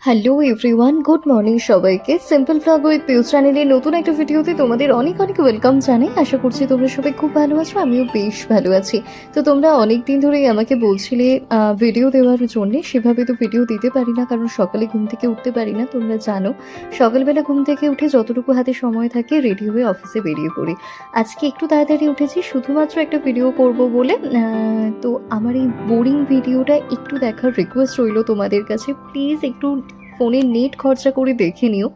Hello everyone, good morning সবাইকে। Simple blog with পিউস চ্যানেলের নতুন একটা ভিডিওতে তোমাদের অনেক অনেক ওয়েলকাম জানাই। আশা করছি তোমরা সবাই খুব ভালো আছো, আমিও বেশ ভালো আছি। তো তোমরা অনেক দিন ধরেই আমাকে বলছিলে ভিডিও দেওয়ার জন্যে। সেভাবে তো ভিডিও দিতে পারি না, কারণ সকালে ঘুম থেকে উঠতে পারি না, তোমরা জানো। সকালবেলা ঘুম থেকে উঠে যতটুকু হাতে সময় থাকে রেডি হয়ে অফিসে বেরিয়ে পড়ি। আজকে একটু তাড়াতাড়ি উঠেছি শুধুমাত্র একটা ভিডিও করব বলে। তো আমার এই বোরিং ভিডিওটা একটু দেখার রিকোয়েস্ট রইল তোমাদের কাছে। প্লিজ একটু ফোনে নেট খরচা করে দেখে নিও।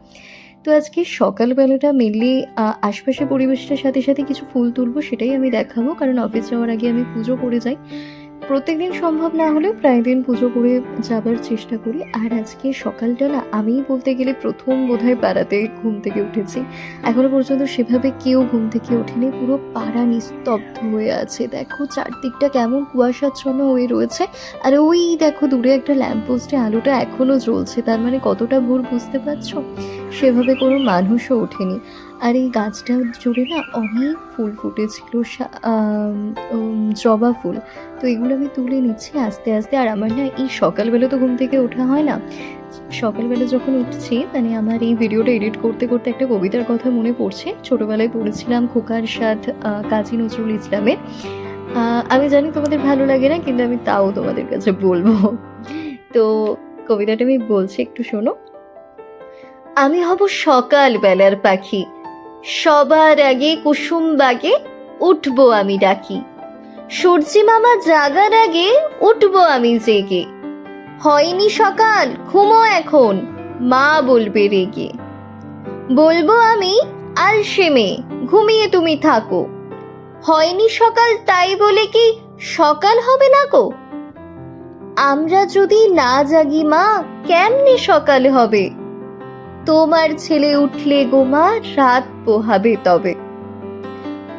তো আজকে সকালবেলাটা মেনলি আশপাশের পরিবেশটার সাথে সাথে কিছু ফুল তুলবো, সেটাই আমি দেখাবো। কারণ অফিস যাওয়ার আগে আমি পুজো করে যাই। প্রত্যেকদিন সম্ভব না হলেও প্রায় দিন পুজো করে যাবার চেষ্টা করি। আর আজকে সকালটা না, আমিই বলতে গেলে প্রথম বোধহয় পাড়াতে ঘুম থেকে উঠেছি। এখনো পর্যন্ত সেভাবে কেউ ঘুম থেকে ওঠেনি। পুরো পাড়া নিস্তব্ধ হয়ে আছে। দেখো চারদিকটা কেমন কুয়াশাচ্ছন্ন হয়ে রয়েছে। আর ওই দেখো দূরে একটা ল্যাম্পপোস্টে আলোটা এখনো জ্বলছে, তার মানে কতটা ভোর বুঝতে পারছো। সেভাবে কোনো মানুষও ওঠেনি। আর এই গাছটা জুড়ে না অনেক ফুল ফুটেছিল, জবা ফুল। তো এগুলো আমি তুলে নিচ্ছি আস্তে আস্তে। আর আমার না এই সকালবেলা তো ঘুম থেকে ওঠা হয় না। সকালবেলা যখন উঠছি, মানে আমার এই ভিডিওটা এডিট করতে করতে একটা কবিতার কথা মনে পড়ছে। ছোটবেলায় পড়েছিলাম খোকার সাথ কাজী নজরুল ইসলামের। আমি জানি তোমাদের ভালো লাগে না, কিন্তু আমি তাও তোমাদের কাছে বলবো। তো কবিতাটা আমি বলছি, একটু শোনো। আমি হব সকাল বেলার পাখি, সবার আগে কুসুম বাগে উঠবো আমি ডাকি। সূর্যি মামা জাগার আগে উঠবো আমি জেগে। হয়নি সকাল, ঘুমো এখন, মা বলবে রেগে। বলবো আমি আলসেমে, ঘুমিয়ে তুমি থাকো। হয়নি সকাল তাই বলে কি সকাল হবে না গো? আমরা যদি না জাগি মা, কেমনে সকাল হবে? তোমার ছেলে উঠলে গো মা, রাত পোহাবে তবে।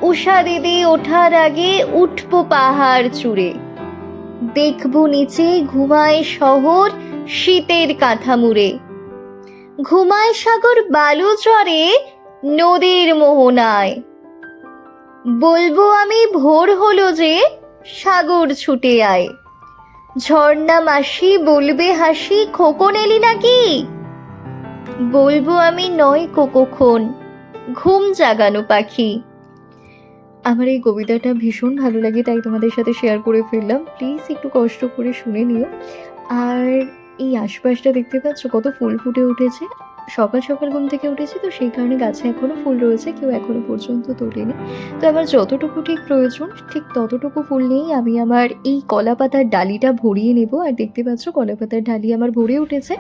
উষা দিদি ওঠার আগে উঠবো পাহাড় চূড়ে। দেখবো নিচে ঘুমায় শহর শীতের কাঁথা মুড়ে। ঘুমায় সাগর বালু চরে নদীর মোহনায়। বলবো আমি ভোর হলো যে, সাগর ছুটে আয়। ঝর্ণা মাসি বলবে হাসি, খোকন এলি নাকি? বলবো আমি নয় কখন, ঘুম জাগানো পাখি। আমার এই কবিতাটা ভীষণ ভালো লাগে, তাই তোমাদের সাথে শেয়ার করে ফেললাম। প্লিজ একটু কষ্ট করে শুনে নিও। আর এই আশপাশটা দেখতে পাচ্ছ কত ফুল ফুটে উঠেছে। সকাল সকাল ঘুম থেকে উঠেছি, তো সেই কারণে গাছে এখনো ফুল রয়েছে, কেউ এখনো পর্যন্ত তোলেনি। তো আমার যতটুকু ঠিক প্রয়োজন ঠিক ততটুকু ফুল নিয়েই আমি আমার এই কলা পাতার ডালিটা ভরিয়ে নেব। আর দেখতে পাচ্ছ কলা পাতার ডালি আমার ভরে উঠেছে।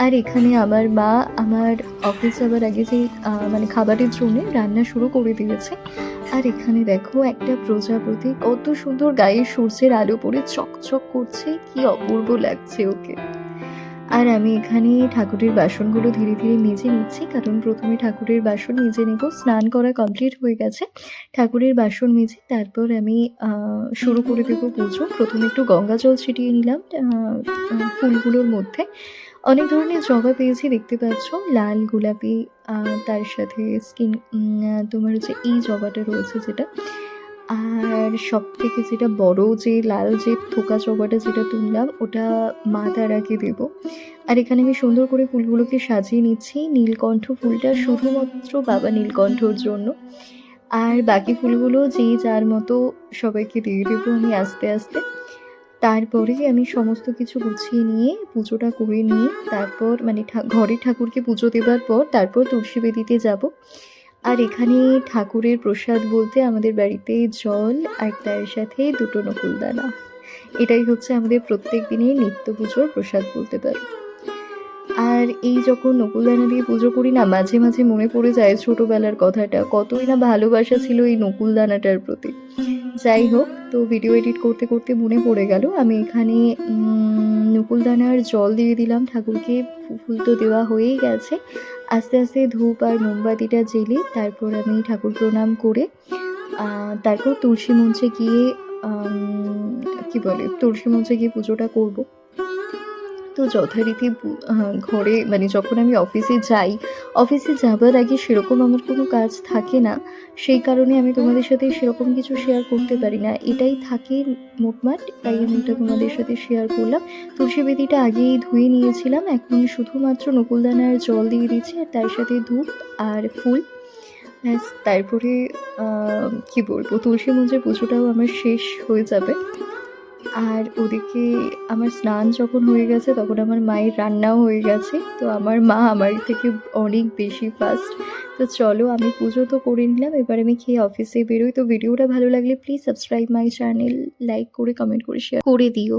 আর এখানে আমার মা আমার অফিস যাবার আগে যে মানে খাবারের জন্য রান্না শুরু করে দিয়েছে। আর এখানে দেখো একটা প্রজাপতি কত সুন্দর গায়ে সূর্যের আলো পড়ে চকচক করছে, কি অপূর্ব লাগছে ওকে। আর আমি এখানে ঠাকুরের বাসনগুলো ধীরে ধীরে মেজে নিচ্ছি, কারণ প্রথমে ঠাকুরের বাসন মেজে নেব। স্নান করা কমপ্লিট হয়ে গেছে। ঠাকুরের বাসন মেজে তারপর আমি শুরু করে দেবো পুজো। প্রথমে একটু গঙ্গা জল ছিটিয়ে নিলাম ফুলগুলোর মধ্যে। অনেক ধরনের জবা পেয়েছি, দেখতে পাচ্ছ লাল, গোলাপি, তার সাথে স্কিন তোমার হচ্ছে এই জবাটা রয়েছে যেটা। আর সব থেকে যেটা বড় যে লাল যে থোকা জবাটা যেটা তুললাম, ওটা মা তার আগে দেবো। আর এখানে আমি সুন্দর করে ফুলগুলোকে সাজিয়ে নিচ্ছি। নীলকণ্ঠ ফুলটা শুধুমাত্র বাবা নীলকণ্ঠর জন্য। আর বাকি ফুলগুলো যেই যার মতো সবাইকে দিয়ে দেবো আমি আস্তে আস্তে। তারপরে আমি সমস্ত কিছু গুছিয়ে নিয়ে পুজোটা করে নিয়ে তারপর মানে ঘরে ঠাকুরকে পুজো দেবার পর তারপর তুলসী বেদিতে যাব। আর এখানে ঠাকুরের প্রসাদ বলতে আমাদের বাড়িতে জল আর তার সাথে দুটো নকুলদানা। এটাই হচ্ছে আমাদের প্রত্যেক দিনের নিত্য পুজোর প্রসাদ বলতে পারো। আর এই যখন নকুলদানা দিয়ে পুজো করি না, মাঝে মাঝে মনে পড়ে যায় ছোটবেলার কথাটা, কতই না ভালোবাসা ছিল এই নকুলদানাটার প্রতি। যাই হোক, তো ভিডিও এডিট করতে করতে মনে পড়ে গেল আমি এখানে নকুলদানার জল দিয়ে দিলাম ঠাকুরকে। ফুল তো দেওয়া হয়েই গেছে। আস্তে আস্তে ধূপ আর মোমবাতিটা জ্বেলে তারপর আমি ঠাকুর প্রণাম করে তারপর তুলসী মঞ্চে গিয়ে তুলসী মঞ্চে গিয়ে পুজোটা করব। তো যথারীতি ঘরে মানে যখন আমি অফিসে যাই, অফিসে যাবার আগে সেরকম আমার কোনো কাজ থাকে না। সেই কারণে আমি তোমাদের সাথে সেরকম কিছু শেয়ার করতে পারি না। এটাই থাকে মোটমাট, তাই আমি এটা তোমাদের সাথে শেয়ার করলাম। তুলসী বেদিটা আগেই ধুয়ে নিয়েছিলাম। এখন শুধুমাত্র নকুলদানার জল দিয়ে দিচ্ছি আর তার সাথে ধূপ আর ফুল। ব্যাস তারপরে আ কি বলবো, তুলসী মঞ্চের পুজোটাও আমার শেষ হয়ে যাবে। আর ওদিকে আমার স্নান যখন হয়ে গেছে তখন আমার মায়ের রান্নাও হয়ে গেছে। তো আমার মা আমার থেকে অনেক বেশি ফাস্ট। তো চলো আমি পুজো তো করে নিলাম। এবার আমি খেয়ে অফিসে বেরোই। তো ভিডিওটা ভালো লাগলে please subscribe my channel, like করে কমেন্ট করে শেয়ার করে দিও।